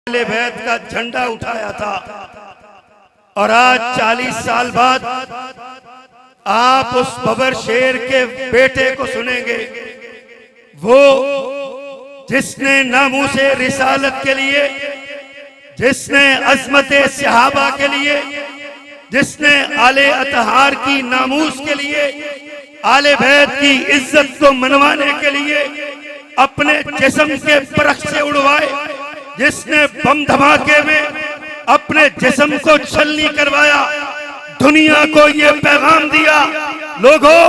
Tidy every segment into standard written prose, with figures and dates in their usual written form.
अहले बैत का झंडा उठाया था और आज 40 साल बाद आप उस बबर शेर के बेटे को सुनेंगे, वो जिसने नामूसे रिसालत के लिए, जिसने अजमत सहाबा के लिए, जिसने आले अतहार की नामूस के लिए, आले बैत की इज्जत को मनवाने के लिए अपने जिस्म के परख से उड़वाए, जिसने बम धमाके में अपने जिस्म को छलनी करवाया, दुनिया को ये पैगाम दिया, लोगों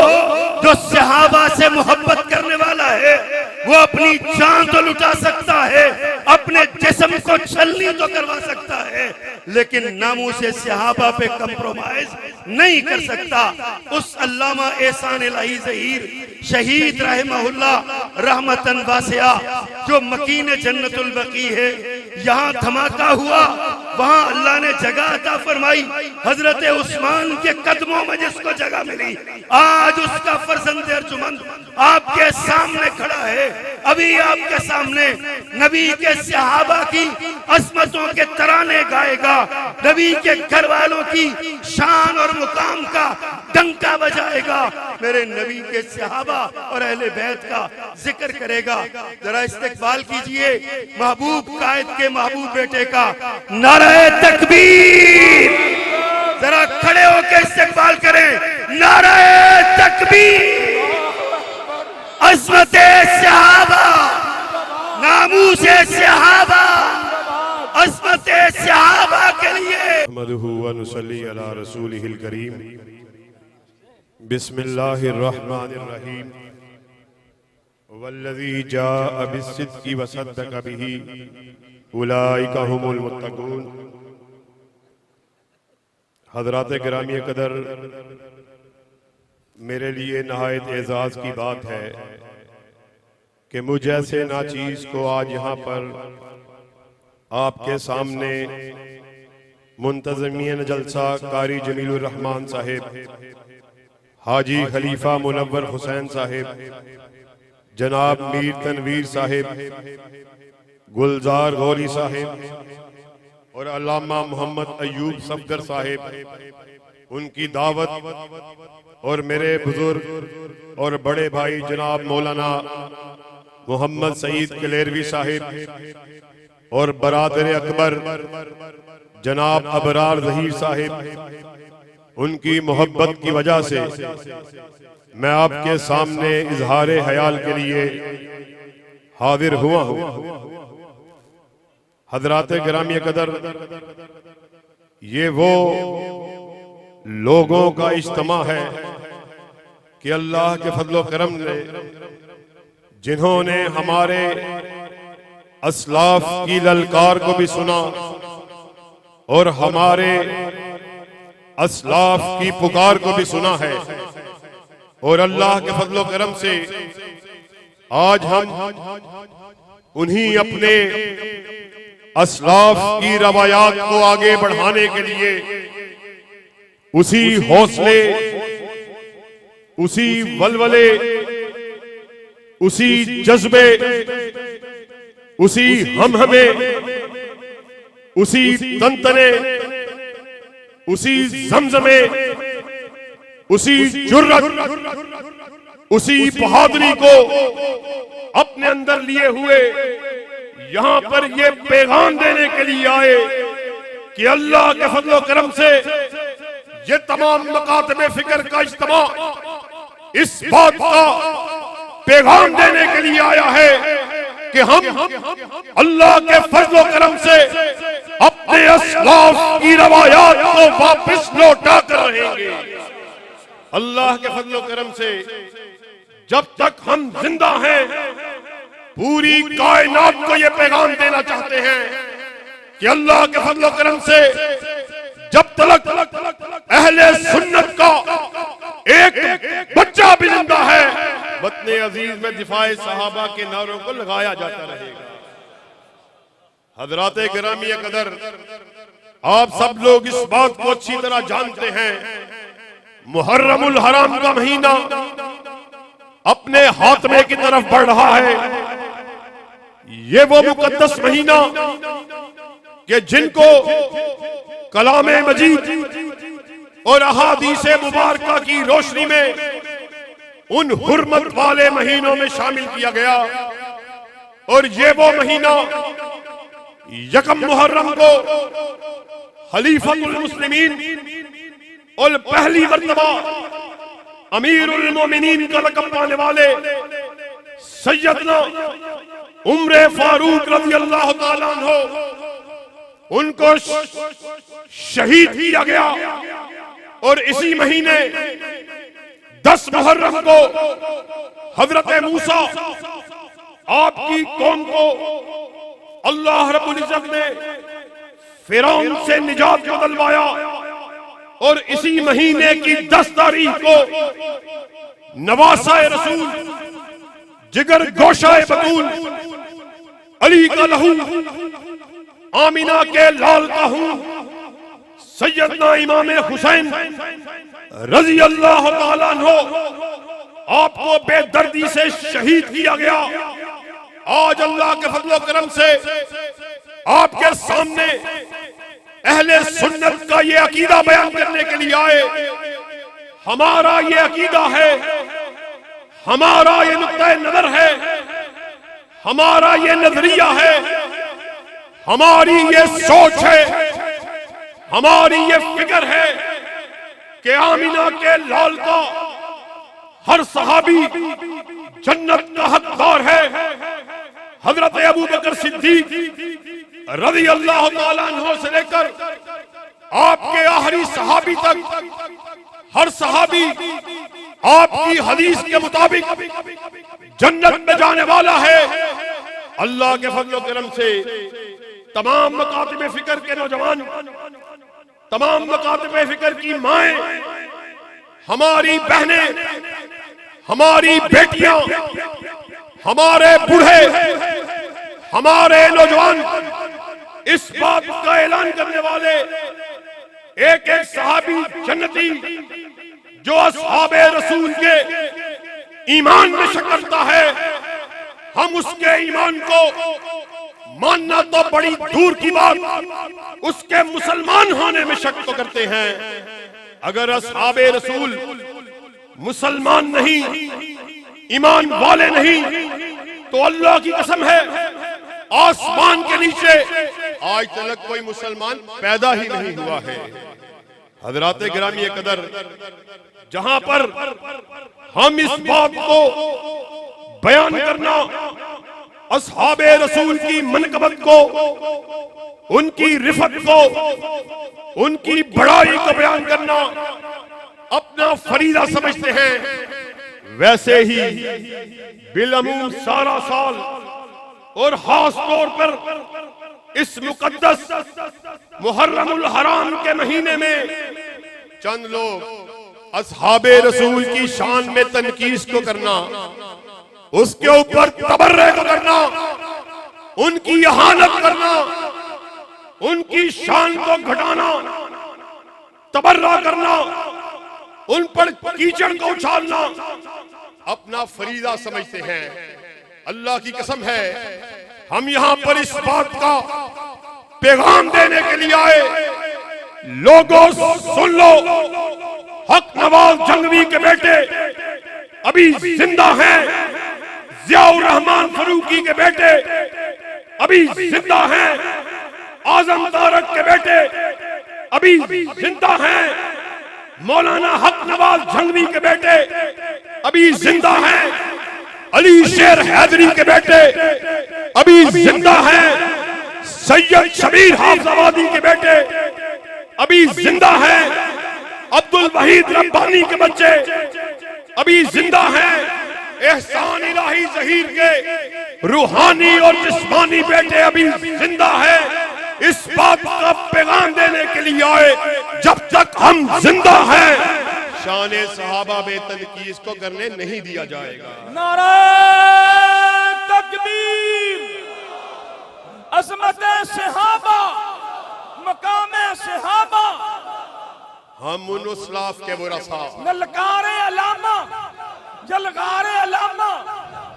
जो सहाबा से मोहब्बत करने वाला है वो अपनी जान तो लुटा सकता है, अपने जिस्म को छलनी तो करवा सकता है, लेकिन नामूसे सहाबा पे कंप्रोमाइज नहीं कर सकता। उस अल्लामा एहसान इलाही ज़हीर शहीद रहमहुल्लाह रहमतन वासिया जो मकीन जन्नतुल बकी है, यहाँ धमाका हुआ, वहाँ अल्लाह ने जगह अता फरमाई, हजरत उस्मान के कदमों में जिसको जगह मिली, आज उसका फर्जंद अर्जुमंद आपके सामने खड़ा है। अभी आपके सामने नबी के सहाबा की अजमतों के तराने गाएगा, नबी के घर वालों की शान और मुकाम का डंका बजाएगा, मेरे नबी के सहाबा और अहले बैत का जिक्र करेगा। जरा इस्तिकबाल कीजिए महबूब कायद के महबूब बेटे का, नारे तकबीर, जरा खड़े होकर इस्तिकबाल करें, नारे तकबीर। अज़मते सहाबा, नामूसे सहाबा, अज़मते सहाबा के लिए नहमदुहु व नुसल्ली अला रसूलिहिल करीम। बिस्मिल्लाहिर रहमानिर रहीम। वल्लज़ी जाअ बिस्सिद्क़ि व सद्दक़ बिही उलाइका हुमुल मुत्तक़ून। हज़रात गिरामी क़दर, मेरे लिए नहायत एजाज की बात है कि मुझ जैसे नाचीज को आज यहाँ पर आपके सामने मुंतज़मीन जलसा कारी जमीलुर रहमान साहिब, हाजी खलीफा मुनव्वर हुसैन साहिब, जनाब मीर तनवीर साहिब, गुलजार गौरी साहिब और अल्लामा मोहम्मद अयूब सफदर साहिब, उनकी दावत और मेरे बुजुर्ग और बड़े भाई जनाब मौलाना मोहम्मद सईद कलेरवी साहिब और बरादर अकबर जनाब अबरार ज़हीर साहिब, उनकी मोहब्बत की वजह से मैं आपके सामने इजहार हयाल के लिए हाजिर हुआ हूँ। हजरात गिरामी कदर, ये वो लोगों का इज्तिमा है कि अल्लाह के फजलो करम ने, जिन्होंने हमारे असलाफ की ललकार को भी सुना और हमारे असलाफ की पुकार को भी सुना है, और अल्लाह के फजलो करम से आज हम उन्हीं अपने असलाफ की रवायात को आगे बढ़ाने के लिए उसी हौसले, उसी वलवले, उसी जज्बे, उसी हमहमे, उसी तनतने, उसी जमजमे, उसी जुर्रत, उसी बहादुरी को अपने अंदर लिए हुए यहाँ पर ये पैगाम देने के लिए आए कि अल्लाह के फजलो करम से ये तमाम मकातबे फिक्र का इज्तिमा इस बात का पैगाम देने के लिए आया है कि हम अल्लाह के फजलो करम से अपने असलाफ की रवायात को वापस लौटा कर रहेंगे। अल्लाह के फजलो करम से जब तक हम जिंदा हैं, पूरी कायनात को ये पैगाम देना चाहते हैं कि अल्लाह के फजलो करम से जब तक अहले सुन्नत का एक बच्चा भी जिंदा है, वतने अजीज में दिफाए सहाबा के नारों को लगाया जाता रहेगा। हजरात गिरामी कदर, आप सब लोग इस बात को अच्छी तरह जानते हैं, मुहर्रमुल हराम का महीना अपने हाथमे की तरफ बढ़ रहा है। ये वो मुकद्दस महीना कि जिनको कलामे मजीद और अहादीसे मुबारका की रोशनी में उन हुर्मत वाले महीनों में शामिल किया गया, और ये वो महीना यकम मुहर्रम को खलीफतुल मुस्लिमीन और पहली मर्तबा अमीरुल मोमिनीन का लक़ब पाने वाले सैयदना उम्र फारूक रज़ी अल्लाह ताला अन्हु उनको शहीद किया गया। और इसी महीने 10 मुहर्रम को हजरत मूसा आपकी कौम को अल्लाह रब्बुल इज्जत ने फिरौन से निजात को दिलवाया, और इसी महीने की 10 तारीख को नवासाए रसूल जिगर गोशाए बतूल अली का लहू आमिना के लाल का हूं सैयदना इमाम हुसैन रजी अल्लाह ताला अन्हु आपको बेदर्दी से शहीद किया गया। आज अल्लाह के फजलो करम से आपके सामने अहले सुन्नत का ये अकीदा बयान करने के लिए आए। हमारा ये अकीदा है, हमारा ये नुक्ता नजर है, हमारा ये नजरिया है, हमारी ये सोच है, हमारी ये फिक्र है कि आमिना के लाल का हर सहाबी जन्नत का हकदार है। हजरत अबू बकर सिद्दीक रज़ी अल्लाह ताला अन्हु से लेकर आपके आखिरी सहाबी तक हर सहाबी आपकी हदीस के मुताबिक जन्नत में जाने वाला है। अल्लाह के फजल करम से तमाम मकातिब फिक्र के नौजवान, तमाम मकातिब फिक्र की माएं, हमारी बहनें, हमारी बेटियां, हमारे बूढ़े, हमारे नौजवान इस बात का ऐलान करने वाले एक एक सहाबी जन्नती जो असहाबे रसूल के ईमान में शक करता है, हम उसके ईमान को मानना तो बड़ी दूर की बात, उसके मुसलमान होने में शक तो करते हैं। अगर असहाबे रसूल मुसलमान नहीं, ईमान वाले नहीं, तो अल्लाह की कसम है आसमान के नीचे आज तक कोई मुसलमान पैदा ही नहीं हुआ है। हजरात गिरामी कदर, जहां पर हम इस बात को बयान करना, असहाबे रसूल की मनकबत को, उनकी रिफत को, उनकी बड़ाई को बयान करना अपना फरीदा समझते हैं, वैसे ही बिलअमूम सारा साल और खास तौर पर इस मुकद्दस मुहर्रमुल हराम के महीने में चंद लोग असहाबे रसूल की शान में तनकीस को करना, उसके ऊपर तबर्रे को करना, उनकी इहानत करना, उनकी शान को घटाना, तबर्रा करना, उन पर कीचड़ को उछालना अपना फरीदा समझते हैं। अल्लाह की कसम है, हम यहां पर इस बात का पैगाम देने के लिए आए। लोगों सुन लो, हक नवाज जंगवी के बेटे अभी जिंदा हैं, जियाउर रहमान फरूकी के बेटे अभी जिंदा हैं, आजम तारक के बेटे अभी जिंदा हैं, मौलाना हक नवाज जंगवी के बेटे अभी जिंदा हैं, अली शेर हैदरी के बेटे अभी जिंदा हैं, सैयद शबीर हाफिजाबादी के बेटे अभी जिंदा हैं, अब्दुल वहीद रब्बानी के बच्चे अभी जिंदा हैं, एहसान इलाही जहीर के रूहानी और जिस्मानी बेटे अभी जिंदा हैं। इस बात का पैगाम देने के लिए आए, जब तक हम जिंदा हैं शाने सहाबा में तनकीस को करने नहीं दिया जाएगा। नारा तकबीर, अज़मत सहाबा, मकाम सहाबा, हम उन उसलाफ के वरसा, ललकारे अलामा, जलगारे अलामा,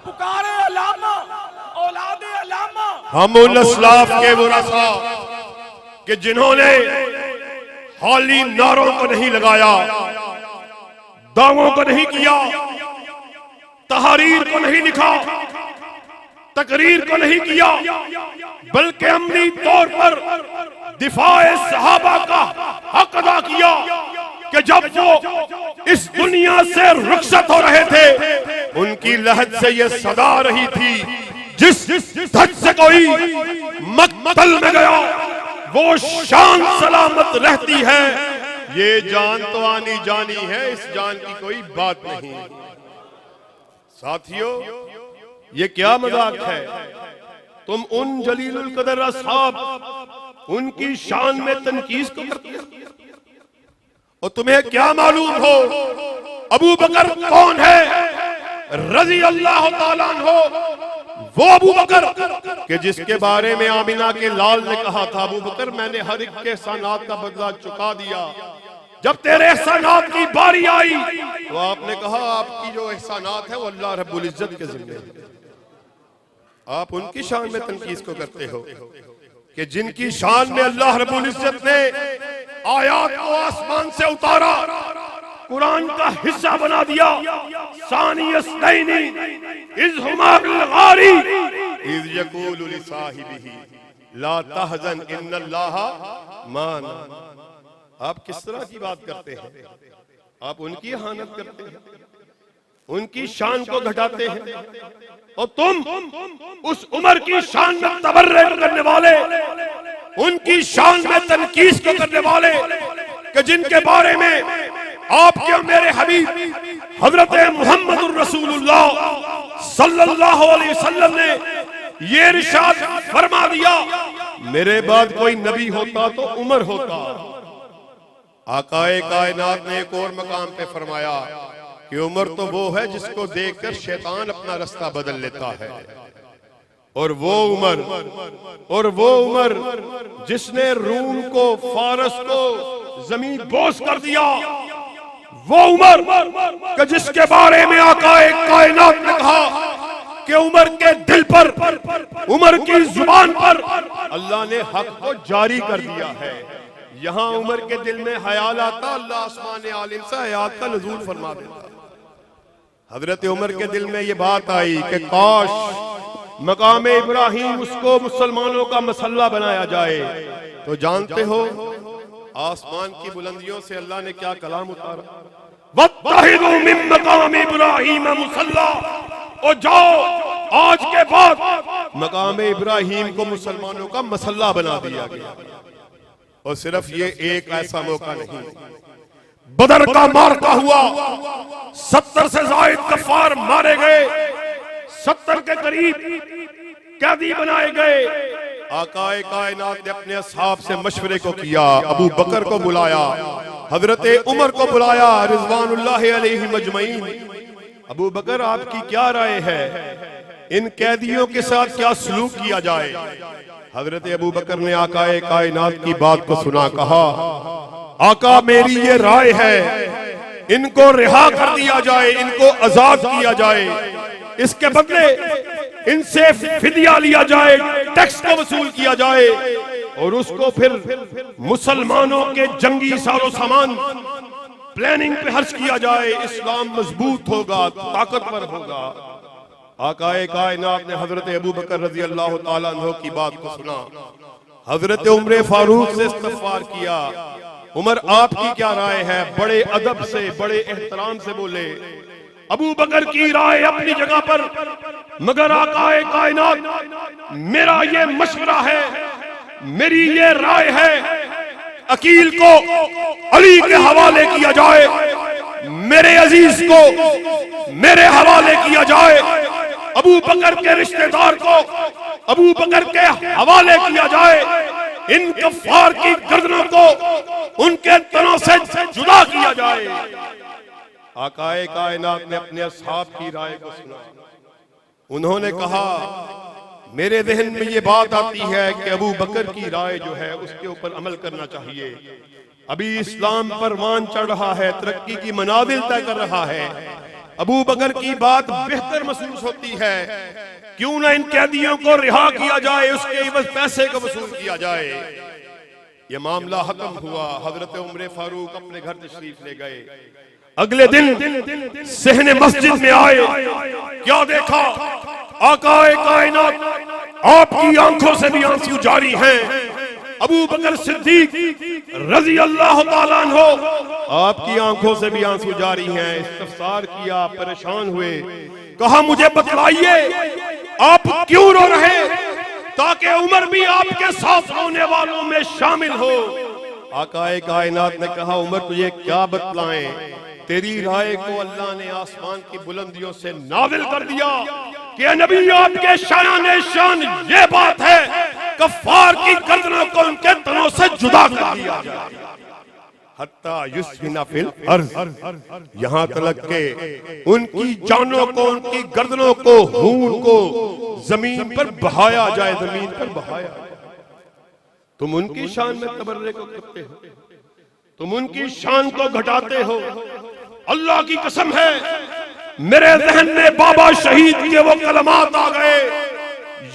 पुकारे अलामा, औलादे अलामा, हम उन उसलाफ के वरसा, कि जिन्होंने हाली नारों को नहीं लगाया, दावों को नहीं किया, तहरीर को नहीं लिखा, तकरीर को नहीं किया, बल्कि अमली तौर पर दिफाए सहाबा का हक अदा किया कि जब वो इस दुनिया से रुखसत हो रहे थे उनकी लहद से ये सदा रही थी, जिस धज से कोई मक्तल में गया वो शान सलामत रहती है। ये जान तो आनी जानी है, इस जान की कोई बात नहीं। साथियों, ये क्या मजाक है? तुम उन जलीलुल कदर असहाब उनकी शान में तनकीस को करते हो, और तुम्हें क्या मालूम हो अबू बकर कौन है? रजी अल्लाह ताला अन्हो, वो अबू बकर कि जिसके बारे में आमिना के लाल ने कहा था, अबू बकर मैंने हर एक के एहसानात का बदला चुका दिया, जब तेरे एहसानात की बारी आई तो आपने कहा आपकी जो एहसानात है वो अल्लाह रब्बुल इज्जत के जिम्मे है। आप उनकी शान में तनकीस को करते हो कि जिनकी शान में अल्लाह रब्बुल इज्जत ने आयात को आसमान से उतारा, कुरान का हिस्सा बना दिया। सानी अस्नैनी इज़ हुमा बिल गारी इज़ यक़ूलु लिसाहिबिही ला तहज़न इन्नल्लाहा माना। आप किस तरह की बात करते हैं? आप उनकी इहानत करते हैं, उनकी शान को घटाते हैं, और तुम उस उमर की शान में तबर्रुक करने वाले, उनकी शान में तनकीस को करने वाले कि जिनके बारे में आपके और मेरे हबीब हजरत मुहम्मदुर रसूलुल्लाह सल्लल्लाहु अलैहि वसल्लम ने ये इरशाद फरमा दिया, मेरे बाद कोई नबी होता तो उमर होता। आकाए कायनात ने एक और मकाम पे फरमाया कि उमर तो वो है जिसको देखकर शैतान अपना रास्ता बदल लेता है, और वो उमर जिसने रूम को, फारस को जमीन बोस कर दिया, वो उमर कि जिसके बारे में आकाए कायनात ने कहा कि उमर के दिल पर, उमर की जुबान पर अल्लाह ने हक को जारी कर दिया है। यहाँ उमर के दिल में ख्याल आता, अल्लाह आसमान आलिम से आयात का नज़ूल फरमा देता। हजरत उमर के दिल में ये बात आई कि काश मकाम इब्राहिम उसको मुसलमानों का मसल्ला बनाया जाए। तो जानते हो आसमान की बुलंदियों से अल्लाह ने क्या कलाम उतारा, वत्तहिदू मिन मकाम इब्राहिम मुसल्ला, और जाओ आज के बाद मकाम इब्राहिम को मुसलमानों का मसल्ला बना दिया गया। और सिर्फ ये एक ऐसा मौका नहीं, बदर का मार्का हुआ, 70 से जायद कफ्फार मारे गए, 70 के करीब कैदी बनाए गए। आकाए कायनात ने अपने असहाब से मशवरे को किया, अबू बकर को बुलाया, हजरत उमर को बुलाया, रिजवानुल्लाहि अलैहि मजमईन। अबू बकर आपकी क्या राय है, इन कैदियों के साथ क्या सलूक किया जाए? हजरत अबू बकर ने आकाए कायनात की बात को सुना, कहा आका मेरी ये राय है, इनको रिहा कर दिया जाए, इनको आजाद किया जाए, इसके बदले इनसे फिदिया लिया जाए, टैक्स को वसूल किया जाए, और उसको फिर मुसलमानों के जंगी सारो सामान प्लानिंग पे खर्च किया जाए। इस्लाम मजबूत होगा, ताकतवर होगा। आकाए कायनात ने हजरत अबू बकर रजी अल्लाह ताला अन्हु की बात को सुना, हजरत उमर फारूक से इस्तग़फ़ार किया, उमर आपकी क्या राय है? बड़े अदब से, बड़े एहतराम से बोले, अबू बकर की राय अपनी जगह पर, मगर आकाए कायनात मेरा ये मशवरा है, मेरी ये राय है, अकील को अली के हवाले किया जाए, मेरे अजीज को मेरे हवाले किया जाए, अबू बकर के रिश्तेदार को अबू बकर के हवाले किया जाए, इन कफ्फार की गर्दनों को उनके तनों से जुदा किया जाए। आकाए कायनात ने अपने असहाब की राय को सुना, उन्होंने कहा मेरे ज़हन में ये बात आती है कि अबू बकर की राय जो है उसके ऊपर अमल करना चाहिए। अभी इस्लाम परवान चढ़ रहा है, तरक्की की मनाजिल तय कर रहा है, अबू बकर की बात बेहतर महसूस होती है, क्यों ना इन कैदियों को रिहा किया जाए, उसके एवज पैसे को वसूल किया जाए। ये मामला खत्म हुआ। हजरत उमर फारूक अपने घर तशरीफ ले गए। अगले दिन सहने मस्जिद में आए, क्या देखा? आकाए कायनात आपकी आंखों से भी आंसू जारी हैं। अबू बकर सिद्दीक रजी अल्लाह ताला अन्हो आपकी आंखों से भी आंसू जारी हैं। इस्तफसार किया, परेशान हुए, कहा मुझे बतलाइए आप क्यों रो रहे, ताकि उमर भी आपके साथ रोने वालों में शामिल हो। आकाए कायनात ने कहा उमर तुझे क्या बतलाएं, तेरी राय को अल्लाह ने आसमान की बुलंदियों से नाजिल कर दिया कि नबी आपके शान शान ये बात है कफ्फार की गर्दनों को उनके तनों से जुदा कर दिया हत्ता युस्फिना फिल अर्ज़, यहाँ तक के उनकी जानों को, उनकी गर्दनों को, खून को जमीन पर बहाया जाए, जमीन पर बहाया। तुम उनकी शान में तबर्रे को करते हो, तुम उनकी शान को घटाते हो। अल्लाह की कसम है मेरे जहन में बाबा शहीद के वो कलमात आ गए।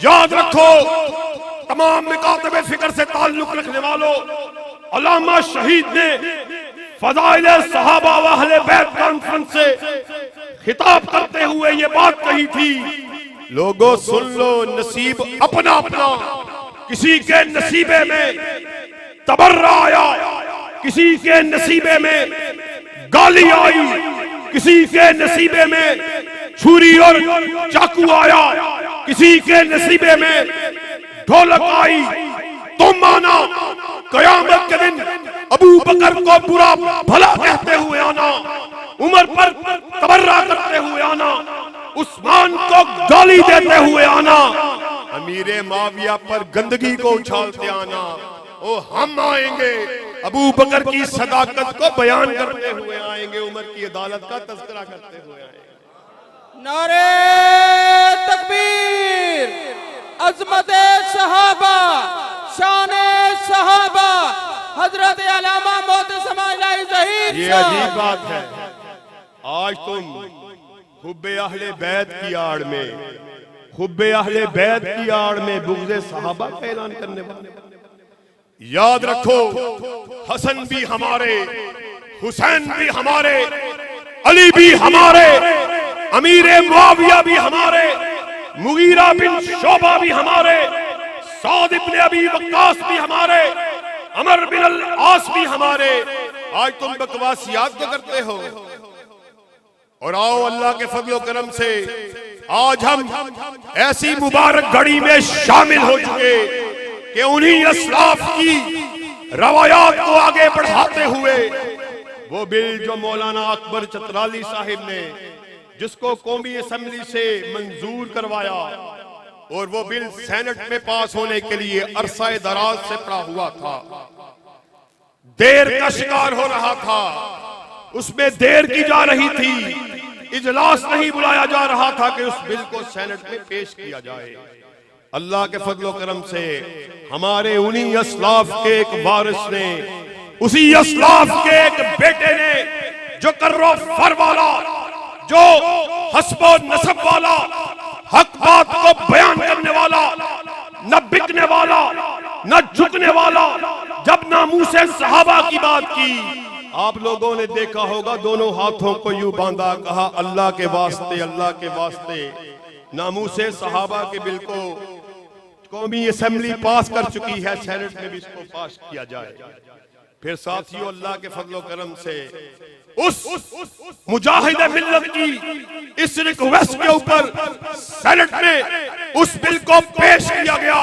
याद रखो तमाम मिकातबे फिक्र से ताल्लुक रखने वालों, अल्लामा शहीद ने फज़ाइल सहाबा व अहले बैत कॉन्फ्रेंस से खिताब करते हुए ये बात कही थी, लोगों सुन लो, नसीब अपना अपना। किसी के नसीबे में तबर्रा आया, किसी के नसीबे में गाली आई, किसी के नसीबे में छुरी और चाकू आया, किसी के नसीबे में ढोलक आई। तुम माना कयामत के दिन अबू बकर को बुरा भला कहते हुए आना, उमर पर तबर्रा करते हुए आना, उस्मान को गाली देते हुए आना, अमीरे माविया पर गंदगी को उछालते आना। ओ हम आएंगे अबू बकर की सदाकत को बयान करते हुए आएंगे, उमर की अदालत का तज़किरा करते हुए आएंगे। नारे तकबीर, अज़मते सहाबा, शाने सहाबा, हजरत अल्लामा मोहतसम इलाही ज़हीर। ये अजीब बात है, आज तुम हुब्बे अहले बैत की आड़ में, हुब्बे अहले बैत की आड़ में बुग़्ज़े सहाबा का ऐलान करने वाले। याद रखो हसन भी हमारे, हुसैन भी हमारे, अली भी हमारे, अमीरे मुआविया भी हमारे, मुगीरा बिन शोबा भी हमारे, साद इब्ने अबी वक्कास भी हमारे, अमर बिन अल आस भी हमारे। आज तुम बकवासियात क्या करते हो? और आओ अल्लाह के फजलो करम से आज हम ऐसी मुबारक घड़ी में शामिल हो चुके कि उन्हीं असलाफ की रवायात को आगे बढ़ाते हुए वो बिल जो मौलाना अकबर चतराली साहिब ने, जिसको कौमी असेंबली से मंजूर करवाया और वो बिल सेनेट में पास होने के लिए अरसा दराज से पड़ा हुआ था, देर का शिकार हो रहा था, उसमें देर की जा रही थी, इजलास नहीं बुलाया जा रहा था कि उस बिल को सेनेट में पेश किया जाए। अल्लाह के फजलो करम से हमारे उन्हीं असलाफ के एक वारिस ने, उसी असलाफ के एक बेटे ने, जो कर्रो फर वाला, जो हस्बो नसब वाला, हक बात को बयान करने वाला, न बिकने वाला, न झुकने वाला, जब नामूसे सहाबा की बात की, आप लोगों ने देखा होगा दोनों हाथों को यूं बांधा, कहा अल्लाह के वास्ते, अल्लाह के वास्ते नामूसे सहाबा के बिल को कौमी असेंबली पास कर चुकी है, सेनेट में भी इसको पास किया जाए। फिर साथियों अल्लाह के फजलो करम से उस मुजाहिद मिल्लत की इस रिक्वेस्ट के ऊपर सेनेट में उस बिल को पेश किया गया।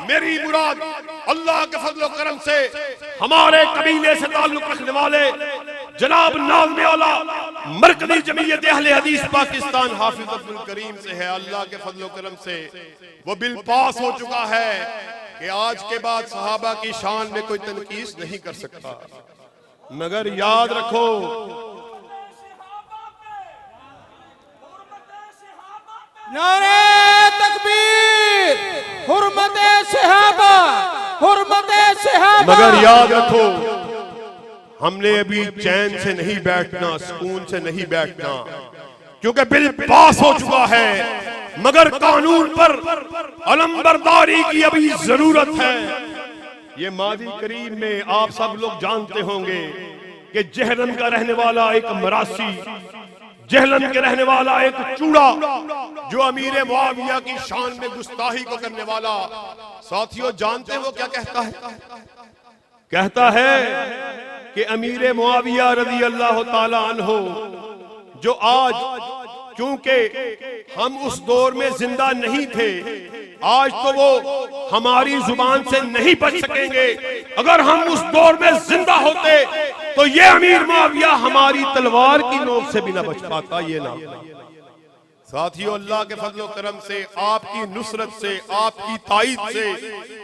मेरी मुराद अल्लाह के फजलो करम से हमारे कबीले से ताल्लुक रखने वाले जनाब नाज़िम औला मरकज़ी जमीयत अहले हदीस पाकिस्तान हाफिज अब्दुल करीम से है। अल्लाह के फजलो करम से वो बिल पास हो चुका है कि आज के बाद सहाबा की शान में कोई तनकीस नहीं कर सकता। मगर याद रखो नारे तकबीर, हुर्मते सहाबा, हुर्मते सहाबा। मगर याद रखो हमने अभी चैन से नहीं बैठना, सुकून से नहीं बैठना, क्योंकि बिल पास हो चुका है, मगर कानून पर अलमबरदारी की अभी जरूरत है। ये मादी करीम में आप सब लोग जानते होंगे कि जहलम का रहने वाला एक मरासी, जहलम के रहने वाला एक चूड़ा, जो अमीर मुआविया की शान में गुस्ताही को करने वाला, साथियों जानते हो क्या कहता है? कहता है कि अमीर मुआविया रज़ी अल्लाह ताला अन्हो, जो आज क्योंकि हम उस दौर में जिंदा नहीं थे, आज तो वो हमारी जुबान से नहीं बच सकेंगे। अगर हम उस दौर में जिंदा होते तो ये अमीर मुआविया हमारी तलवार की नोक से भी ना बच पाता। ये ना साथियों, अल्लाह के फजल करम से, आपकी नुसरत से, आपकी ताईद से,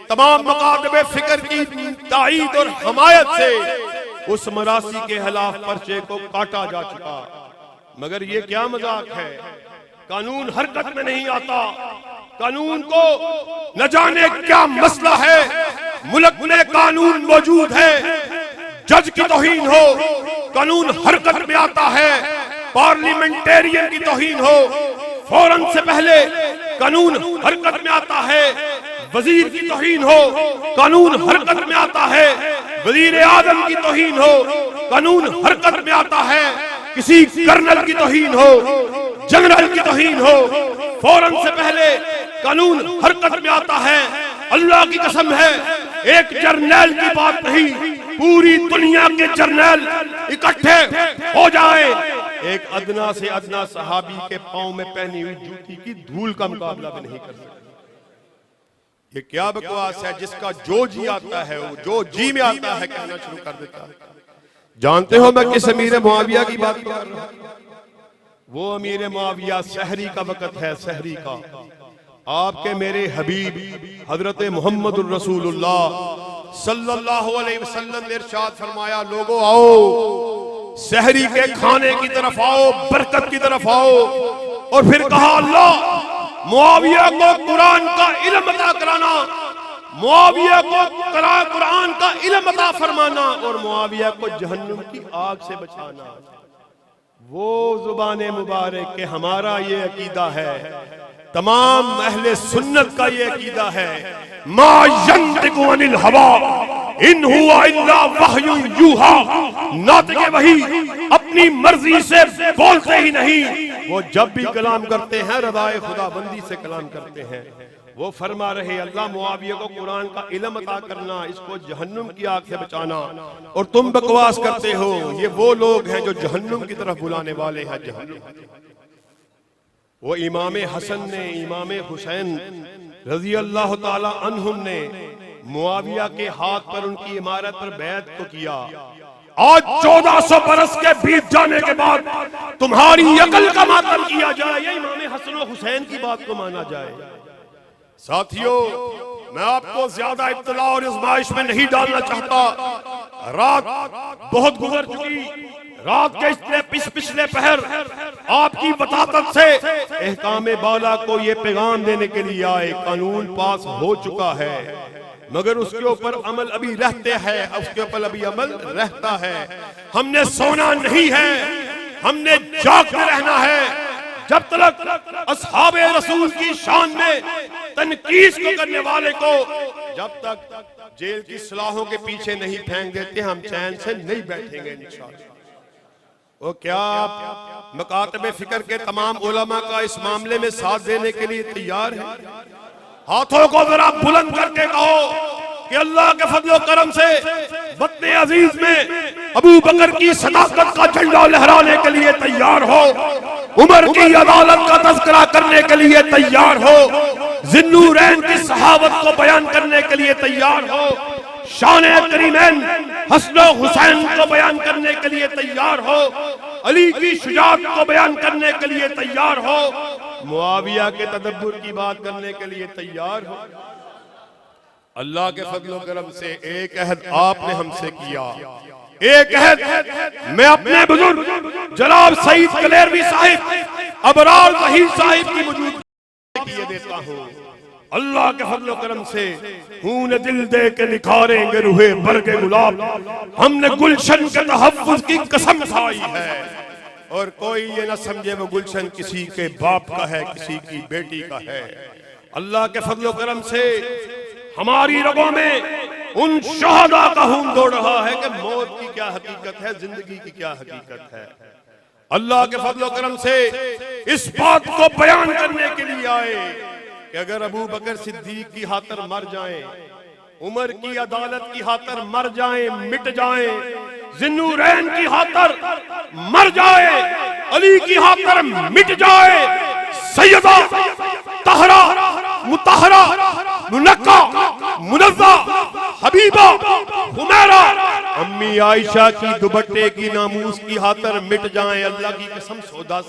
तमाम मकातबे फिक्र की ताईद और हमायत से उस मरासी के खिलाफ पर्चे को काटा जा चुका। मगर ये क्या मजाक है, कानून हरकत में नहीं आता। कानून को न जाने क्या मसला है, मुल्क में कानून मौजूद है, जज की तौहीन हो कानून हरकत में आता है, पार्लियामेंटेरियन की तौहीन हो फौरन से पहले कानून हरकत में आता है, वजीर की तौहीन हो कानून हरकत में आता है, वजीर आजम की तौहीन हो कानून हरकत में आता है, किसी कर्नल की तौहीन हो, जनरल की तौहीन हो, फौरन से पहले कानून हरकत में आता है। अल्लाह की कसम है, एक जर्नल की बात नहीं, पूरी दुनिया के जर्नल इकट्ठे हो जाए, एक अदना से अदना सहाबी के पांव में पहनी हुई जूती की धूल का मुकाबला भी नहीं कर सकते। ये क्या बकवास है, जिसका जो जी आता है, वो जो जी में आता है कहना शुरू कर देता है। जानते हो मैं किस अमीर मुआविया की बात कर रहा हूं? वो अमीर मुआविया सहरी का वक्त है, सहरी का। आपके मेरे हबीब हजरत मोहम्मद रसूलुल्लाह सल्लल्लाहु अलैहि वसल्लम ने इरशाद फरमाया, लोगों आओ सहरी के खाने की तरफ आओ, बरकत की तरफ आओ। और फिर कहा, अल्लाह मुआविया को कुरान का इल्म अता कराना, मुआविया को कुरान का इल्म अता फरमाना और मुआविया को जहन्नुम की आग से बचाना। वो जुबाने मुबारक के हमारा ये अकीदा है, तमाम अहले सुन्नत का ये अकीदा है, मा यंतिकु अनिल हवा इन हुआ इल्ला वहयु यूहा, नातिक़े वही अपनी मर्जी से बोलते ही नहीं, वो जब भी कलाम करते हैं रज़ाए खुदाबंदी से कलाम करते हैं। वो फरमा रहे, अल्लाह मुआविया को कुरान का इल्म अता करना, इसको जहन्नुम की आग से बचाना, और तुम बकवास करते हो। ये वो लोग हैं जो जहन्नुम की तरफ बुलाने वाले हैं, जहन्नुम। वो इमाम हसन ने, इमाम हुसैन रजी अल्लाह ताला अन्हुम ने मुआविया के हाथ पर उनकी इमारत पर बैत को किया। आज 1400 बरस के बीत जाने के बाद तुम्हारी अकल का मातम किया जाए, ये इमाम हसन और हुसैन की बात को माना जाए। साथियों, मैं आपको ज्यादा इत्तला और इज़्माइश में नहीं डालना चाहता। रात बहुत गुजर चुकी, रात के पिछले पहर आपकी बतातत से एहकाम बाला को ये पैगाम देने के लिए आए, कानून पास हो चुका है, मगर उसके ऊपर अमल अभी रहते हैं, उसके ऊपर अभी अमल रहता है। हमने सोना नहीं है, हमने जागते रहना है। जब तक असहाबे रसूल की शान में तनकीस को करने वाले को जब तक जेल की सलाहों के पीछे नहीं फेंक देते, हम चैन से नहीं बैठेंगे इंशाअल्लाह। वो क्या आप मकातबे फिक्र के तमाम उलमा का इस मामले में साथ देने के लिए तैयार है? हाथों को जरा बुलंद करके कहो कि अल्लाह के फजल करम से वतन अजीज में अबू बकर की सदाकत का झंडा लहराने के लिए तैयार हो, उमर की अदालत का तज़किरा करने के लिए तैयार हो, ज़िन्नूरैन की सहाबत को बयान करने के लिए तैयार हो, शान करीमैन हसन हुसैन को बयान करने के लिए तैयार हो, अली की शुजाअत को बयान करने के लिए तैयार हो, मुआविया के तदब्बुर की बात करने के लिए तैयार हो। अल्लाह के फजल करम से एक अहद आपने हमसे किया, एक अहद मैं अपने बुजुर्ग जनाब सईद कलेरवी साहिब अबरार ज़हीर साहिब की मौजूदगी किए देता हूँ। अल्लाह के फजल करम से खून दिल दे के निखारेंगे रूहे बरगे गुलाब, हमने गुलशन के तहफ्फुज़ की कसम खाई है। और कोई ये न समझे वो गुलशन किसी के बाप का है, किसी की बेटी का है। अल्लाह के फजल करम से हमारी रगों में उन शहादा का खून दौड़ रहा है कि मौत की क्या हकीकत है, जिंदगी की क्या हकीकत है। अल्लाह के फजल करम से इस बात को बयान करने के लिए आए कि अगर अबू बकर सिद्दीक की खातिर मर जाएं, उमर की अदालत की खातिर मर जाएं, मिट जाएं, जिन्नूरैन की खातिर मर जाए, अली की खातिर मिट जाए, सैयदा तहरा मुतहरा मुनक्का मुनज़्ज़ा हबीबा हुमैरा अम्मी आयशा की दुपट्टे की नामूस की खातिर मिट जाएं, अल्लाह की कसम सौदा